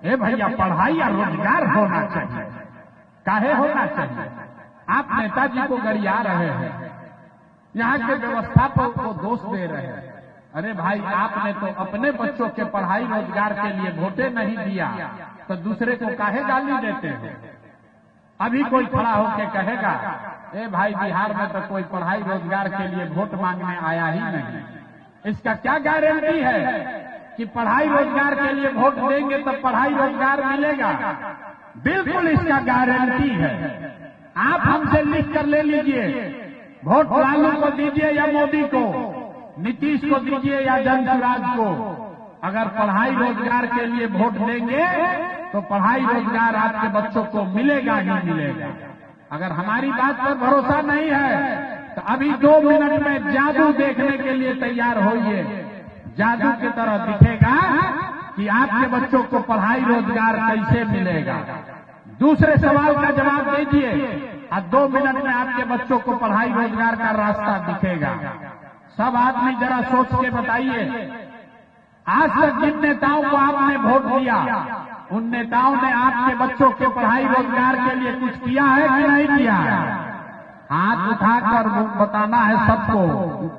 ए भैया पढ़ाई या रोजगार होना चाहिए। काहे होना चाहिए? आप नेताजी को गरिया रहे हैं, यहाँ के व्यवस्था को दोष दे रहे हैं। अरे भाई, आपने तो अपने बच्चों के पढ़ाई रोजगार के लिए वोटे नहीं दिया, तो दूसरे को काहे गाली देते हैं? अभी कोई खड़ा होके कहेगा, ए भाई बिहार में तो कोई पढ़ाई रोजगार के लिए वोट मांगने आया ही नहीं। इसका क्या गारंटी है कि पढ़ाई रोजगार के लिए वोट देंगे तो पढ़ाई रोजगार मिलेगा? बिल्कुल इसका गारंटी है। आप हमसे लिख कर ले लीजिए, वोट लालू को दीजिए या मोदी को, नीतीश को दीजिए या जनसुराज को। अगर पढ़ाई रोजगार के लिए वोट देंगे तो पढ़ाई रोजगार आपके बच्चों को मिलेगा ही मिलेगा। अगर हमारी बात पर भरोसा नहीं है तो अभी 2 मिनट में जादू देखने के लिए तैयार होइए। जादू की तरह दिखेगा कि आपके बच्चों को पढ़ाई रोजगार कैसे मिलेगा। दूसरे सवाल का जवाब दीजिए और 2 मिनट में आपके बच्चों को पढ़ाई रोजगार का रास्ता दिखेगा। सब आदमी जरा सोच के बताइए, आज तक जिन नेताओं को आपने वोट दिया, उन नेताओं ने आपके बच्चों के पढ़ाई रोजगार के लिए कुछ किया है कि नहीं किया है? हाथ उठाकर बताना है सबको,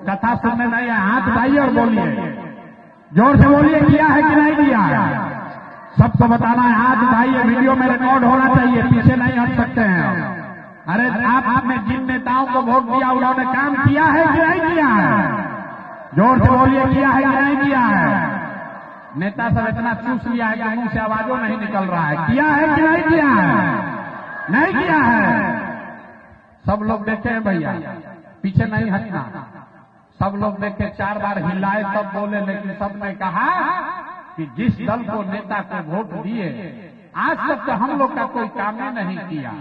कथा सुनने नहीं है। हाथ उठाइए और बोलिए, जोर से बोलिए, किया है कि नहीं किया है? सबको बताना है, हाथ उठाइए। वीडियो में रिकॉर्ड होना चाहिए, पीछे नहीं हट सकते हैं। अरे आपने जिन नेताओं को वोट दिया उन्होंने काम किया है कि नहीं किया है? जोर से बोलिए, किया है कि नहीं किया है? नेता सब इतना चूस लिया है कि मुंह से आवाजों नहीं निकल रहा है। किया है कि नहीं किया है? नहीं किया है। सब लोग देखे हैं भैया, पीछे नहीं हटना। सब लोग देखे, 4 बार हिलाए तब बोले, लेकिन सबने कहा कि जिस दल को नेता को वोट दिए आज तक तो हम लोग का कोई काम ही नहीं किया।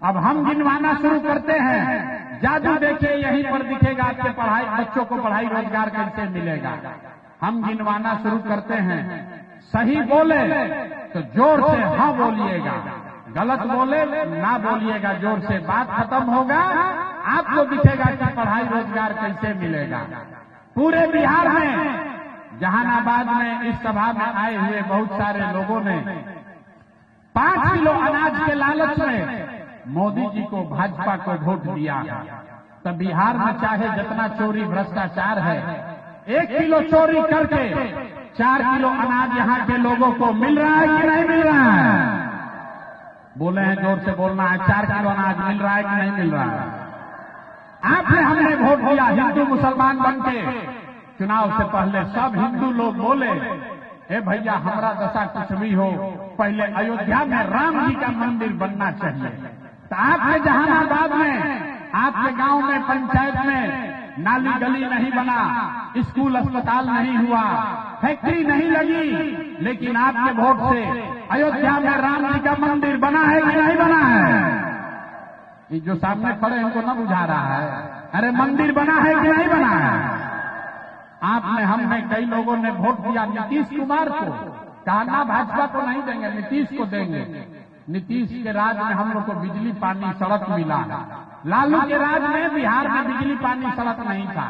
अब हम गिनवाना शुरू करते हैं। जादू देखिए, यहीं पर दिखेगा आपके पढ़ाई बच्चों को पढ़ाई रोजगार कैसे मिलेगा। हम गिनवाना शुरू करते हैं। सही बोले तो जोर से हाँ बोलिएगा, गलत बोले ना बोलिएगा, जोर से बात खत्म होगा। आपको दिखेगा कि पढ़ाई रोजगार कैसे मिलेगा। पूरे बिहार में, जहानाबाद में इस सभा में आए हुए बहुत सारे लोगों ने 5 किलो अनाज के लालच में मोदी जी को, भाजपा को वोट दिया है। तो बिहार में चाहे जितना चोरी भ्रष्टाचार है, 1 किलो चोरी करके 4 किलो अनाज यहाँ के लोगों को मिल रहा है कि नहीं मिल रहा है? बोले हैं, जोर से बोलना है। 4 किलो अनाज मिल रहा है कि नहीं मिल रहा है? आपने हमने वोट दिया हिंदू मुसलमान बनके। चुनाव से पहले सब हिंदू लोग बोले, ए भैया हमारा दशा कुछ भी हो, पहले अयोध्या में राम जी का मंदिर बनना चाहिए। तो आपके जहानाबाद में, आपके गांव में, पंचायत में नाली गली नहीं बना, स्कूल अस्पताल नहीं हुआ, फैक्ट्री नहीं लगी, लेकिन आपके वोट से अयोध्या में राम जी का मंदिर बना है कि नहीं बना है? ये जो सामने खड़े हैं उनको न बुझा रहा है। अरे मंदिर बना है कि नहीं बना है? आपने, हमने, कई लोगों ने वोट दिया नीतीश कुमार को। कहा ना भाजपा को नहीं देंगे, नीतीश को देंगे। नीतीश के राज में हम लोग को बिजली पानी सड़क मिला। लालू के राज में बिहार में बिजली पानी सड़क नहीं था।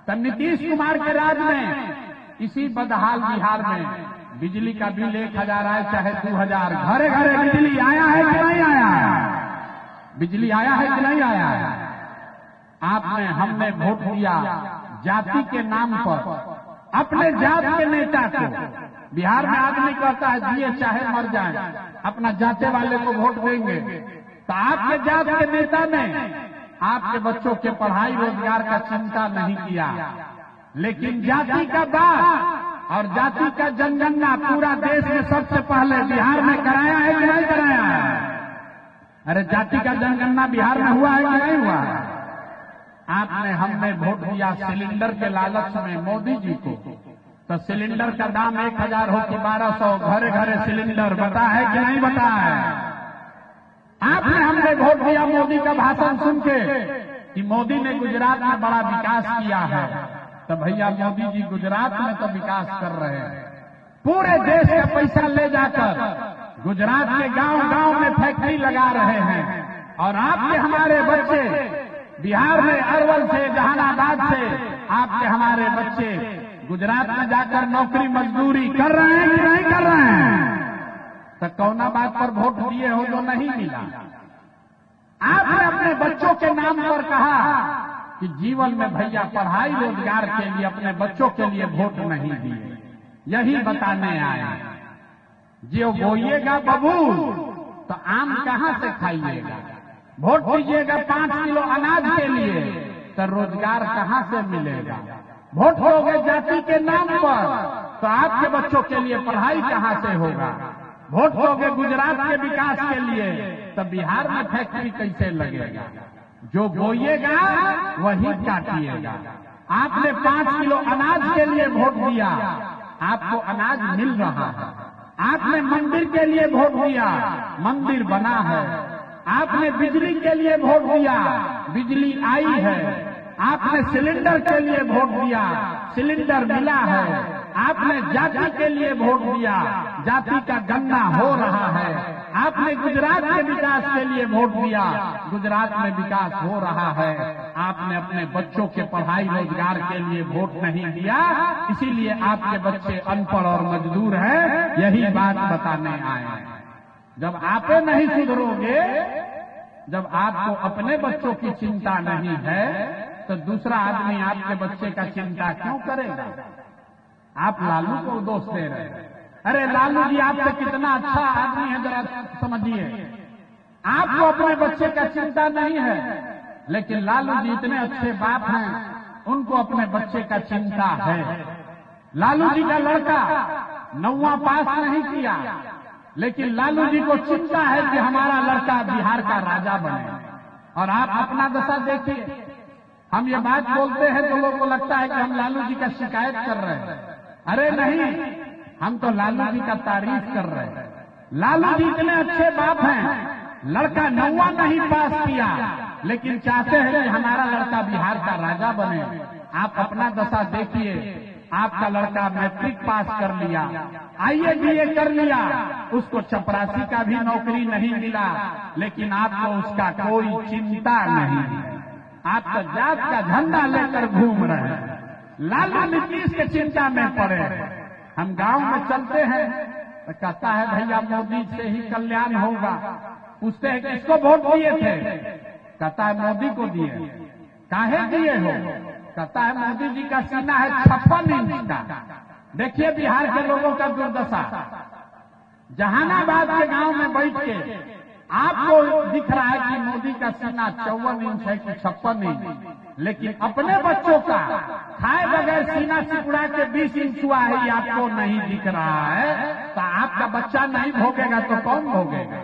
तो नीतीश कुमार के राज में इसी बदहाल बिहार में बिजली का बिल 1000 आए चाहे 2000, घरे घरे बिजली आया है कि नहीं आया है? बिजली आया है कि नहीं आया है? आपने, हमने वोट दिया जाति के नाम पर, अपने जात के नेता को। बिहार में आदमी कहता है जिए चाहे मर जाए, अपना जाते वाले को वोट देंगे। तो आपके जात के नेता ने आपके बच्चों के पढ़ाई रोजगार का चिंता नहीं किया, लेकिन जाति का बात और जाति का जनगणना पूरा देश में सबसे पहले बिहार में कराया है कि नहीं कराया है? अरे जाति का जनगणना बिहार में हुआ है कि नहीं हुआ है? आपने, हमने वोट दिया सिलेंडर के लालच में मोदी जी को। तो सिलेंडर का दाम 1000 हो कि 1200, घरे घरे सिलेंडर बता है कि नहीं बता है? आपने, हमने वोट दिया मोदी का भाषण सुन के कि मोदी ने गुजरात में बड़ा विकास किया है। तो भैया मोदी जी गुजरात में तो विकास कर रहे हैं, पूरे देश का पैसा ले जाकर गुजरात के गांव गांव में फैक्ट्री लगा रहे हैं। और आपके हमारे बच्चे बिहार में, अरवल से, जहानाबाद से आपके हमारे बच्चे गुजरात में जाकर नौकरी मजदूरी कर रहे हैं कि नहीं कर रहे हैं? कौना बात पर वोट दिए हो जो नहीं मिला? आपने अपने बच्चों के नाम पर कहा कि जीवन में भैया पढ़ाई रोजगार के लिए अपने बच्चों के लिए वोट नहीं दिए। यही बताने आए, जो बोइएगा बबूल तो आम कहां से खाइएगा? वोट दीजिएगा 5 किलो अनाज के लिए तो रोजगार कहां से मिलेगा? वोट दोगे जाति के नाम पर तो आपके बच्चों के लिए पढ़ाई कहां से होगा? वोट दोगे गुजरात के विकास के लिए तो बिहार में फैक्ट्री कैसे लगेगा? जो बोइएगा वही काटिएगा। आपने 5 किलो अनाज के लिए वोट दिया, आपको अनाज मिल रहा है। आपने मंदिर के लिए वोट दिया, मंदिर बना है। आपने बिजली के लिए वोट दिया, बिजली आई है। आपने सिलेंडर के लिए वोट दिया, सिलेंडर मिला है। आपने जाति के लिए वोट दिया, जाति का गन्ना हो रहा है। आपने गुजरात के विकास के लिए वोट दिया, गुजरात में विकास हो रहा है। आपने अपने बच्चों के पढ़ाई रोजगार के लिए वोट नहीं दिया, इसीलिए आपके बच्चे अनपढ़ और मजदूर हैं। यही बात बताने आए हैं। जब आप नहीं सुधरोगे, जब आपको अपने बच्चों की चिंता नहीं है तो दूसरा आदमी आपके बच्चे का चिंता क्यों करेगा? आप लालू को दोष दे रहे हैं। अरे लालू जी आपसे कितना अच्छा आदमी है, जरा समझिए। आपको अपने बच्चे का चिंता नहीं है, लेकिन लालू जी इतने अच्छे बाप हैं, उनको अपने बच्चे का चिंता है। लालू जी का लड़का 9वां पास नहीं किया, लेकिन लालू जी को चिंता है कि हमारा लड़का बिहार का राजा बने। और आप अपना दशा देखिए। हम ये बात बोलते हैं तो लोगों को लगता है कि हम लालू जी का शिकायत कर रहे हैं। अरे नहीं, हम तो लालू जी का तारीफ कर रहे हैं। लालू जी इतने अच्छे बाप हैं, लड़का 9वां नहीं पास किया, लेकिन चाहते हैं कि हमारा लड़का बिहार का राजा बने। आप अपना दशा देखिए। आपका लड़का मैट्रिक पास कर लिया, आईए बीए कर लिया, उसको चपरासी का भी नौकरी नहीं मिला, लेकिन आपको उसका कोई चिंता नहीं है। आप तो जात का झंडा लेकर घूम रहे हैं। लालू नीतीश के चिंता में पड़े। हम गांव में चलते हैं तो कहता है भैया मोदी से ही कल्याण होगा। पूछते हैं किसको वोट दिए थे? कहता है मोदी को दिए। काहे दिए हो? कहता है मोदी जी का सीना है 56 इंच का। देखिए बिहार के लोगों का दुर्दशा। जहानाबाद के गांव में बैठ के आपको दिख रहा है कि मोदी का सीना 54 इंच है कि 56 इंच, लेकिन अपने बच्चों का खाए बगैर सीना सिकुड़ा के 20 इंच हुआ है, आपको नहीं दिख रहा है। तो आपका बच्चा नहीं भोगेगा तो कौन भोगेगा?